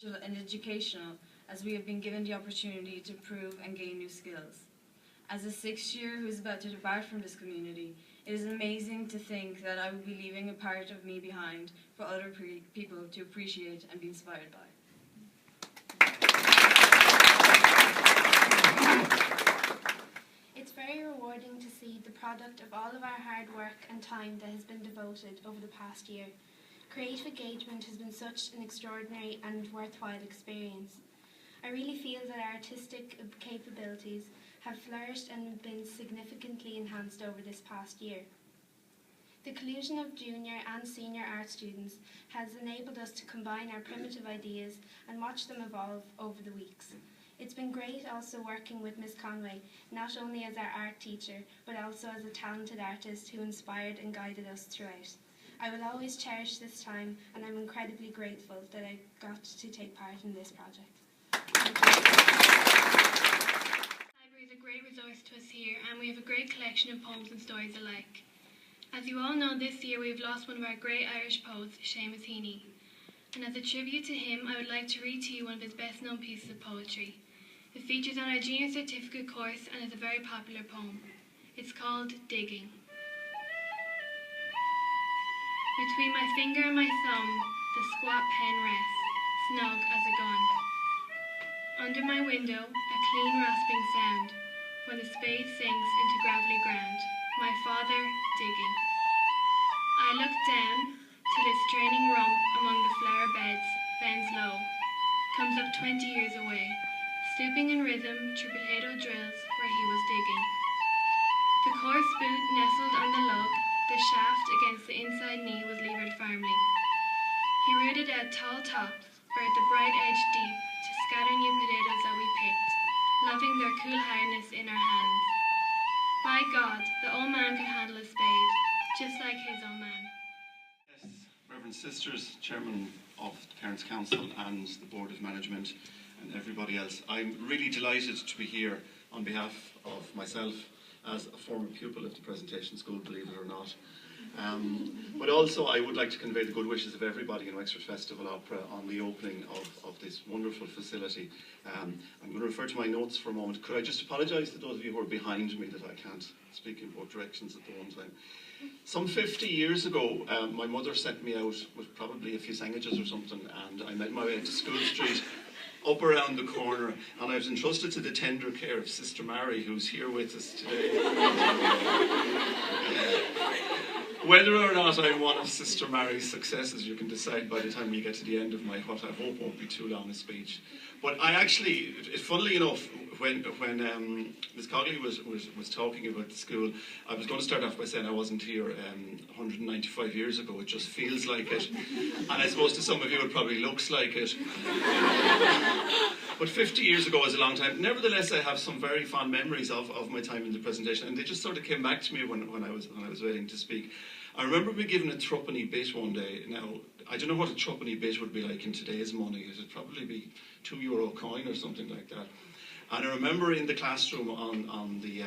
and educational, as we have been given the opportunity to prove and gain new skills. As a sixth year who is about to depart from this community, it is amazing to think that I will be leaving a part of me behind for other people to appreciate and be inspired by. It's very rewarding to see the product of all of our hard work and time that has been devoted over the past year. Creative engagement has been such an extraordinary and worthwhile experience. I really feel that our artistic capabilities have flourished and been significantly enhanced over this past year. The collusion of junior and senior art students has enabled us to combine our primitive ideas and watch them evolve over the weeks. It's been great also working with Ms Conway, not only as our art teacher, but also as a talented artist who inspired and guided us throughout. I will always cherish this time, and I'm incredibly grateful that I got to take part in this project. A great resource to us here, and we have a great collection of poems and stories alike. As you all know, this year we've lost one of our great Irish poets, Seamus Heaney, and as a tribute to him I would like to read to you one of his best known pieces of poetry. It features on our junior certificate course and is a very popular poem. It's called Digging. Between my finger and my thumb the squat pen rests, snug as a gun. Under my window a clean rasping sound when the spade sinks into gravelly ground, my father digging. I look down till his straining rump among the flower beds bends low, comes up 20 years away, stooping in rhythm through potato drills where he was digging. The coarse boot nestled on the lug, the shaft against the inside knee was levered firmly. He rooted out tall tops, buried the bright edge deep to scatter new potatoes that we picked, loving their cool hardness in our hands. By God, the old man could handle a spade, just like his old man. Yes, Reverend Sisters, Chairman of the Parents' Council and the Board of Management and everybody else, I'm really delighted to be here on behalf of myself as a former pupil of the Presentation School, believe it or not. But also I would like to convey the good wishes of everybody in Wexford Festival Opera on the opening of this wonderful facility. I'm going to refer to my notes for a moment. Could I just apologise to those of you who are behind me that I can't speak in both directions at the one time. Some 50 years ago, my mother sent me out with probably a few sandwiches or something, and I made my way to School Street up around the corner, and I was entrusted to the tender care of Sister Mary, who's here with us today. Whether or not I'm one of Sister Mary's successes, you can decide by the time we get to the end of my what I hope won't be too long a speech. But I actually, funnily enough, when Ms Conway was talking about the school, I was going to start off by saying I wasn't here 195 years ago. It just feels like it. And I suppose to some of you it probably looks like it. But 50 years ago is a long time. Nevertheless, I have some very fond memories of my time in the presentation, and they just sort of came back to me when I was waiting to speak. I remember being given a threepenny bit one day. Now, I don't know what a threepenny bit would be like in today's money. It would probably be €2 coin or something like that. And I remember in the classroom on the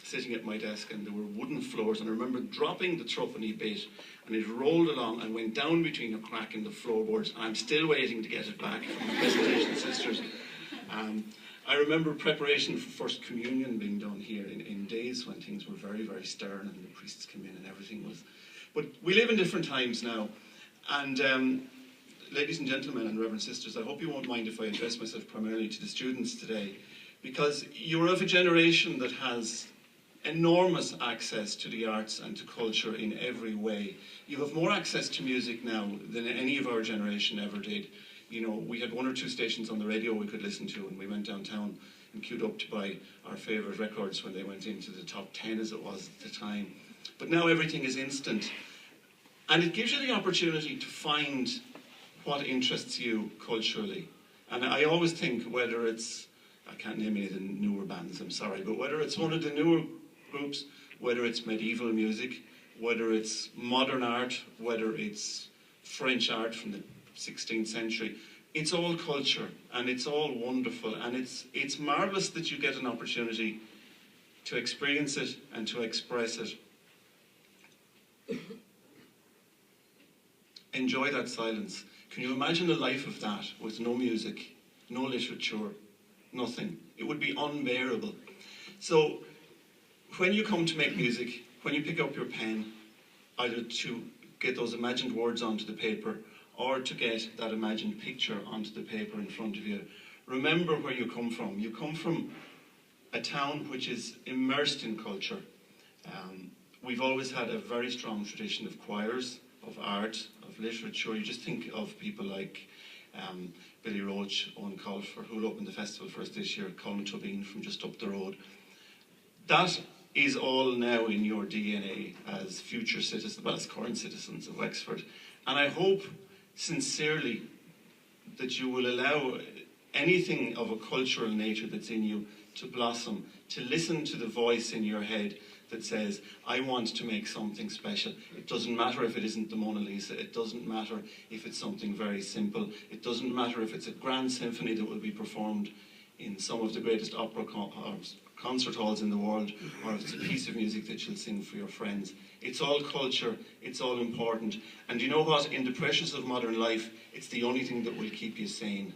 sitting at my desk, and there were wooden floors, and I remember dropping the threepenny bit, and it rolled along and went down between a crack in the floorboards, and I'm still waiting to get it back from the Presentation Sisters. I remember preparation for First Communion being done here in days when things were very, very stern and the priests came in and everything was... But we live in different times now, and ladies and gentlemen and Reverend Sisters, I hope you won't mind if I address myself primarily to the students today, because you're of a generation that has enormous access to the arts and to culture in every way. You have more access to music now than any of our generation ever did. You know, we had 1 or 2 stations on the radio we could listen to, and we went downtown and queued up to buy our favourite records when they went into the top 10 as it was at the time. But now everything is instant, and it gives you the opportunity to find what interests you culturally. And I always think, whether it's, I can't name any of the newer bands, I'm sorry, but whether it's one of the newer groups, whether it's medieval music, whether it's modern art, whether it's French art from the 16th century, it's all culture and it's all wonderful, and it's marvellous that you get an opportunity to experience it and to express it. Enjoy that silence. Can you imagine a life of that with no music, no literature, nothing? It would be unbearable. So when you come to make music, when you pick up your pen, either to get those imagined words onto the paper or to get that imagined picture onto the paper in front of you, remember where you come from. You come from a town which is immersed in culture. We've always had a very strong tradition of choirs, of art, of literature. You just think of people like Billy Roach, Owen Colfer, who'll open the festival for us this year, Colin Tobin from just up the road. That is all now in your DNA as future citizens, well, as current citizens of Wexford. And I hope sincerely that you will allow anything of a cultural nature that's in you to blossom, to listen to the voice in your head that says, I want to make something special. It doesn't matter if it isn't the Mona Lisa. It doesn't matter if it's something very simple. It doesn't matter if it's a grand symphony that will be performed in some of the greatest opera concert halls in the world, or if it's a piece of music that you'll sing for your friends. It's all culture. It's all important. And you know what? In the pressures of modern life, it's the only thing that will keep you sane.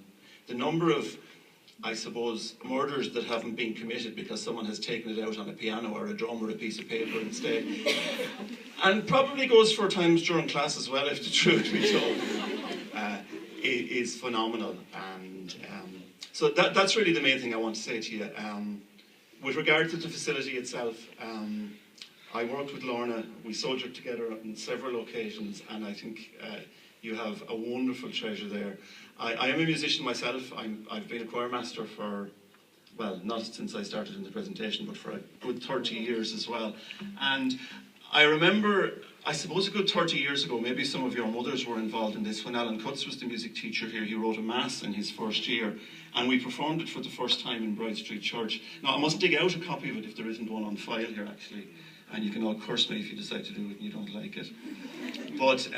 The number of, I suppose, murders that haven't been committed because someone has taken it out on a piano or a drum or a piece of paper instead. And probably goes for times during class as well, if the truth be told, is phenomenal. And so that's really the main thing I want to say to you. With regard to the facility itself, I worked with Lorna. We soldiered together on several occasions, and I think you have a wonderful treasure there. I am a musician myself. I've been a choir master for, well, not since I started in the presentation, but for a good 30 years as well. And I remember, I suppose a good 30 years ago, maybe some of your mothers were involved in this, when Alan Cutts was the music teacher here. He wrote a mass in his first year, and we performed it for the first time in Bride Street Church. Now, I must dig out a copy of it if there isn't one on file here, actually. And you can all curse me if you decide to do it and you don't like it. But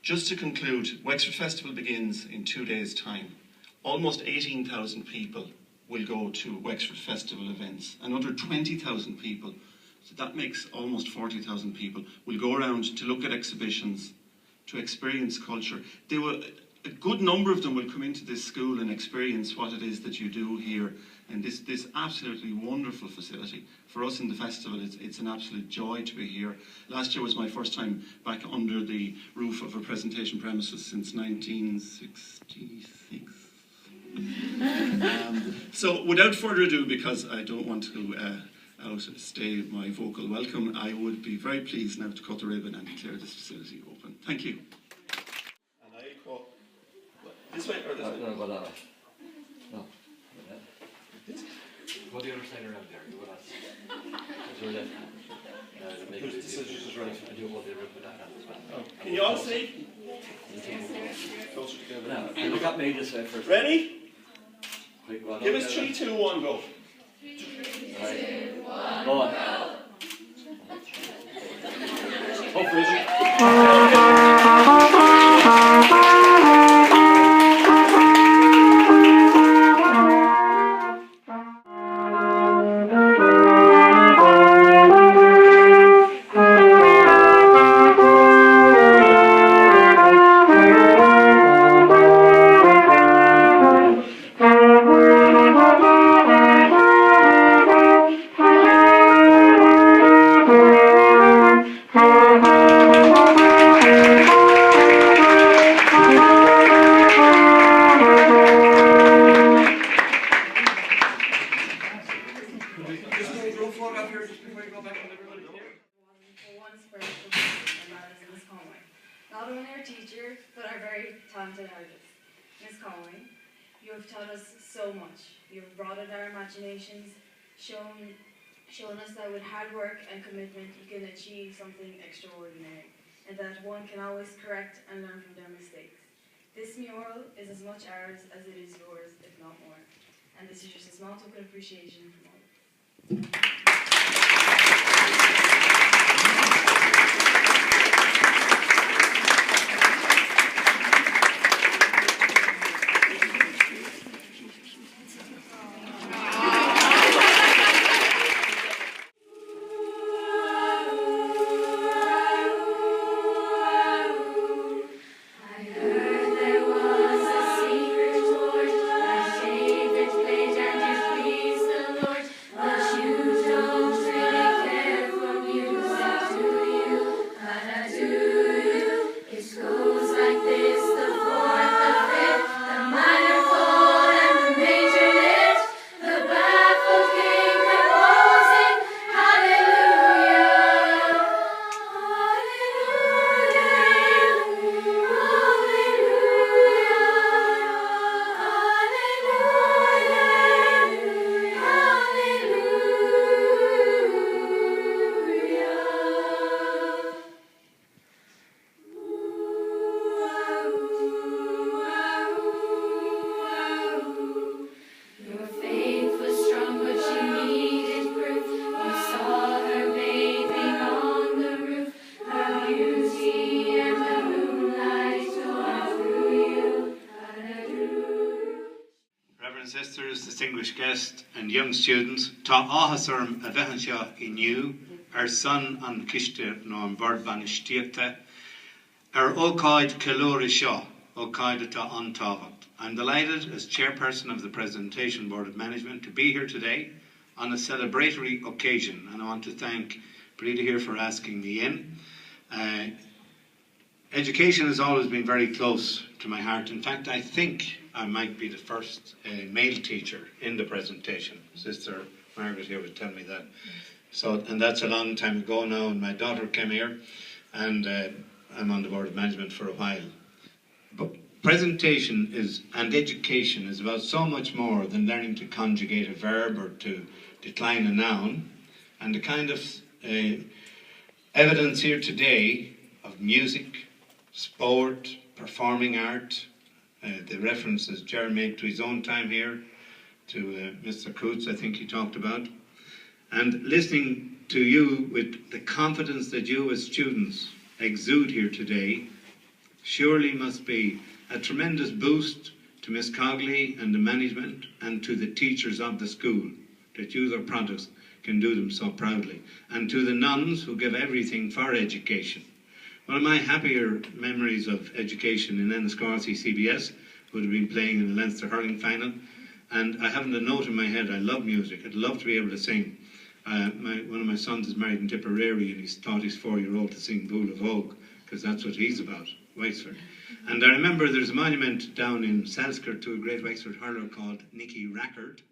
just to conclude, Wexford Festival begins in 2 days' time. Almost 18,000 people will go to Wexford Festival events. Another 20,000 people, so that makes almost 40,000 people, will go around to look at exhibitions, to experience culture. A good number of them will come into this school and experience what it is that you do here. And this absolutely wonderful facility. For us in the festival, it's an absolute joy to be here. Last year was my first time back under the roof of a presentation premises since 1966. So without further ado, because I don't want to outstay my vocal welcome, I would be very pleased now to cut the ribbon and declare this facility open. Thank you. And I call this way or this way? No, go that way. No. Go the other side around there. You go that side. Your left hand. Make it easier. Right. And you hold the ribbon with that hand as well. Oh. Can you all see? Closer together. Now, and look at me this way first. Ready? Quick, go Give us 3, 2, 1, go. 3, 2, 1, go on. Oh, Bridget. One spiritual teacher, and that is Ms Conway. Not only our teacher, but our very talented artist. Ms Conway, you have taught us so much. You have broadened our imaginations, shown us that with hard work and commitment you can achieve something extraordinary, and that one can always correct and learn from their mistakes. This mural is as much ours as it is yours, if not more. And this is just a small token of appreciation from all of us. and sisters, distinguished guests and young students, tá áhasarm a bheithan seo inniu, son an ciste nó an bord ban istiachta, ócáid calóri seo, ócáid atá antáhacht. I'm delighted as chairperson of the Presentation Board of Management to be here today on a celebratory occasion, and I want to thank Breda here for asking me in. Education has always been very close to my heart. In fact, I think I might be the first male teacher in the presentation. Sister Margaret here would tell me that. So, and that's a long time ago now, and my daughter came here, and I'm on the Board of Management for a while. But presentation and education is about so much more than learning to conjugate a verb or to decline a noun. And the kind of evidence here today of music, sport, performing art, the references Jerry made to his own time here, to Mr. Coots, I think he talked about, and listening to you with the confidence that you as students exude here today, surely must be a tremendous boost to Ms Conway and the management and to the teachers of the school, that you, their products, can do them so proudly, and to the nuns who give everything for education. One of my happier memories of education in Enniscorthy CBS would have been playing in the Leinster hurling final, and I haven't a note in my head. I love music. I'd love to be able to sing. One of my sons is married in Tipperary, and he's taught his 4-year-old to sing Bool of Oak, because that's what he's about, Wexford. And I remember there's a monument down in Salzburg to a great Wexford hurler called Nicky Rackard,